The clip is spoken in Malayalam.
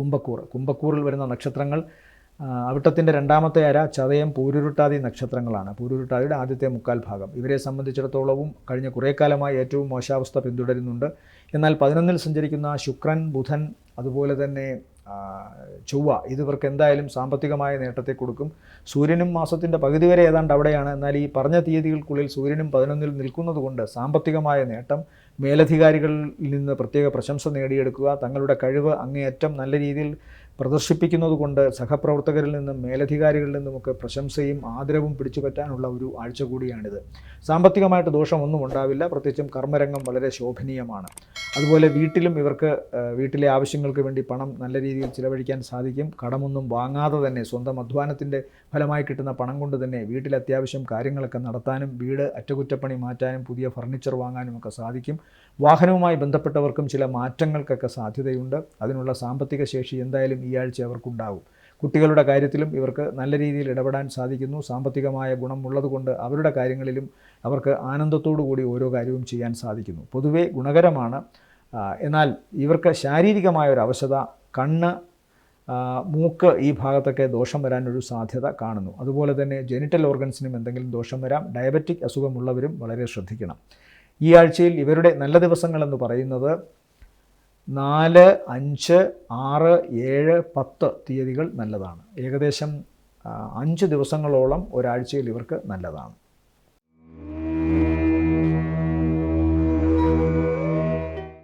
കുംഭക്കൂറിൽ വരുന്ന നക്ഷത്രങ്ങൾ അവിട്ടത്തിൻ്റെ രണ്ടാമത്തെ അര, ചതയം, പൂരുരുട്ടാതി നക്ഷത്രങ്ങളാണ്. പൂരുരുട്ടാതിയുടെ ആദ്യത്തെ മുക്കാൽ ഭാഗം. ഇവരെ സംബന്ധിച്ചിടത്തോളവും കഴിഞ്ഞ കുറേ കാലമായി ഏറ്റവും മോശാവസ്ഥ പിന്തുടരുന്നുണ്ട്. എന്നാൽ 11-ൽ സഞ്ചരിക്കുന്ന ശുക്രൻ, ബുധൻ, അതുപോലെ തന്നെ ചൊവ്വ ഇതിവർക്ക് എന്തായാലും സാമ്പത്തികമായ നേട്ടത്തെ കൊടുക്കും. സൂര്യനും മാസത്തിൻ്റെ പകുതി വരെ ഏതാണ്ട് അവിടെയാണ്. എന്നാൽ ഈ പറഞ്ഞ തീയതികൾക്കുള്ളിൽ സൂര്യനും 11-ൽ നിൽക്കുന്നത് കൊണ്ട് സാമ്പത്തികമായ നേട്ടം, മേലധികാരികളിൽ നിന്ന് പ്രത്യേക പ്രശംസ നേടിയെടുക്കുക, തങ്ങളുടെ കഴിവ് അങ്ങേയറ്റം നല്ല രീതിയിൽ പ്രദർശിപ്പിക്കുന്നത് കൊണ്ട് സഹപ്രവർത്തകരിൽ നിന്നും മേലധികാരികളിൽ നിന്നുമൊക്കെ പ്രശംസയും ആദരവും പിടിച്ചുപറ്റാനുള്ള ഒരു ആഴ്ച കൂടിയാണിത്. സാമ്പത്തികമായിട്ട് ദോഷമൊന്നും ഉണ്ടാവില്ല. പ്രത്യേകിച്ചും കർമ്മരംഗം വളരെ ശോഭനീയമാണ്. അതുപോലെ വീട്ടിലും ഇവർക്ക് വീട്ടിലെ ആവശ്യങ്ങൾക്ക് വേണ്ടി പണം നല്ല രീതിയിൽ ചിലവഴിക്കാൻ സാധിക്കും. കടമൊന്നും വാങ്ങാതെ തന്നെ സ്വന്തം അധ്വാനത്തിൻ്റെ ഫലമായി കിട്ടുന്ന പണം കൊണ്ട് തന്നെ വീട്ടിൽ അത്യാവശ്യം കാര്യങ്ങളൊക്കെ നടത്താനും വീട് അറ്റകുറ്റപ്പണി മാറ്റാനും പുതിയ ഫർണിച്ചർ വാങ്ങാനും ഒക്കെ സാധിക്കും. വാഹനവുമായി ബന്ധപ്പെട്ടവർക്കും ചില മാറ്റങ്ങൾക്കൊക്കെ സാധ്യതയുണ്ട്. അതിനുള്ള സാമ്പത്തിക ശേഷി എന്തായാലും ഈ ആഴ്ച അവർക്കുണ്ടാകും. കുട്ടികളുടെ കാര്യത്തിലും ഇവർക്ക് നല്ല രീതിയിൽ ഇടപെടാൻ സാധിക്കുന്നു. സാമ്പത്തികമായ ഗുണം ഉള്ളതുകൊണ്ട് അവരുടെ കാര്യങ്ങളിലും അവർക്ക് ആനന്ദത്തോടു കൂടി ഓരോ കാര്യവും ചെയ്യാൻ സാധിക്കുന്നു. പൊതുവേ ഗുണകരമാണ്. എന്നാൽ ഇവർക്ക് ശാരീരികമായ ഒരു അവശത, കണ്ണ്, മൂക്ക് ഈ ഭാഗത്തൊക്കെ ദോഷം വരാനൊരു സാധ്യത കാണുന്നു. അതുപോലെ തന്നെ ജെനിറ്റൽ ഓർഗൻസിനും എന്തെങ്കിലും ദോഷം വരാം. ഡയബറ്റിക് അസുഖമുള്ളവരും വളരെ ശ്രദ്ധിക്കണം. ഈ ആഴ്ചയിൽ ഇവരുടെ നല്ല ദിവസങ്ങളെന്ന് പറയുന്നത് 4, 5, 6, 7, 10 തീയതികൾ നല്ലതാണ്. ഏകദേശം 5 ദിവസങ്ങളോളം ഒരാഴ്ചയിൽ ഇവർക്ക് നല്ലതാണ്.